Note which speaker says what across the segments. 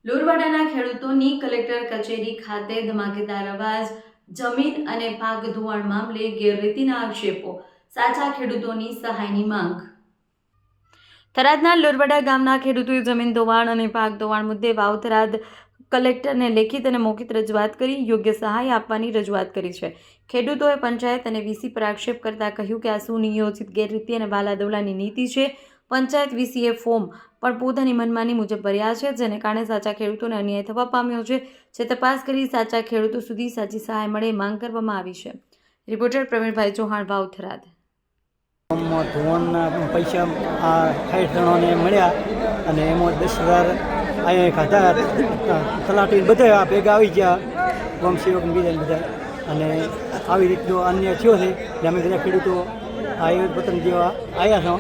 Speaker 1: લોરવાડાના ખેડૂતોની કલેક્ટર કચેરી ખાતે ધમાકેદાર અવાજ, જમીન અને પાક ધોવાણ મામલે ગેરરીતિના આક્ષેપો, સાચા ખેડૂતોની સહાયની માંગ. થરાદના લોરવાડા ગામના ખેડૂતોએ જમીન ધોવાણ અને પાક ધોવાણ મુદ્દે વાવ થરાદ કલેક્ટરને લેખિત અને મૌખિક રજૂઆત કરી યોગ્ય સહાય આપવાની રજૂઆત કરી છે. ખેડૂતોએ પંચાયત અને વીસી પર આક્ષેપ કરતા કહ્યું કે આ સુનિયોજિત ગેરરીતિ અને બાલાદવલાની નીતિ છે. પંચાયત વીસીએ ફોર્મ પણ પોતાની મનમાની મુજબ ભર્યા છે, જેને કારણે સાચા ખેડૂતોને અન્યાય થવા પામ્યો છે. જે તપાસ કરી સાચા ખેડૂતો સુધી સાચી સહાય મળે માંગ કરવામાં આવી છે. રિપોર્ટર પ્રવીણભાઈ ચૌહાણ, વાવ થરાદ.
Speaker 2: ધોવાણના પૈસા આ 60 જણાને મળ્યા અને એમાં 10,000 અહીંયા ખાધા. તલાટી બધા ભેગા આવી ગયા, વંશીવક બીજા બધા, અને આવી રીતનો અન્ય થયો છે. અમે બધા ખેડૂતો આ વતન જેવા આવ્યા છો,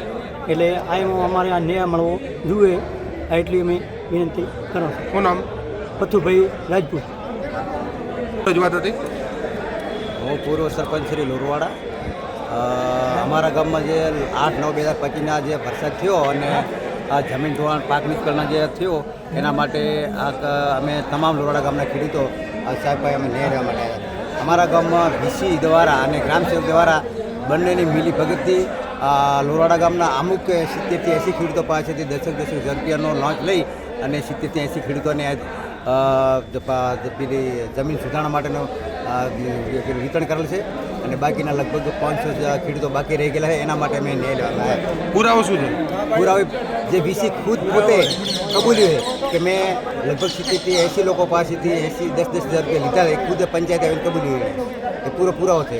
Speaker 2: એટલે આમાં અમારે આ ન્યાય મળવો જોઈએ, એટલી અમે વિનંતી કરો છો.
Speaker 3: શું નામ?
Speaker 2: પથુભાઈ રાજપૂત.
Speaker 3: રજૂઆત હતી.
Speaker 4: હું પૂર્વ સરપંચ શ્રી લોરવાડા. અમારા ગામમાં જે 8/9/2025ના જે વરસાદ થયો અને આ જમીન ધોવાણ પાક નિષ્ફળના જે થયો એના માટે અમે તમામ લોરવાડા ગામના ખેડૂતો સાહેબ અમે ન્યાય લેવા માટે આવ્યા. અમારા ગામમાં વીસી દ્વારા અને ગ્રામસેવક દ્વારા બંનેની મિલી ભગતથી લોરવાડા ગામના અમુક 70 થી 80 ખેડૂતો પાસેથી 10,000 રૂપિયાનો લોંચ લઈ અને 70 થી 80 ખેડૂતોને પેલી જમીન સુધારણા માટેનું વિતરણ કરેલ છે અને બાકીના લગભગ 500 ખેડૂતો બાકી રહી ગયેલા છે. એના માટે અમે ન્યાય લેવા આવ્યા.
Speaker 3: પુરાવો શું છે?
Speaker 4: પુરાવો જે વીસી ખુદ પોતે કબૂલ્યું છે કે મેં લગભગ 70 થી 80 લોકો પાસેથી 10,000 રૂપિયા લીધા, ખુદ પંચાયત આવીને કબૂલ્યું એ પૂરો પુરાવો છે.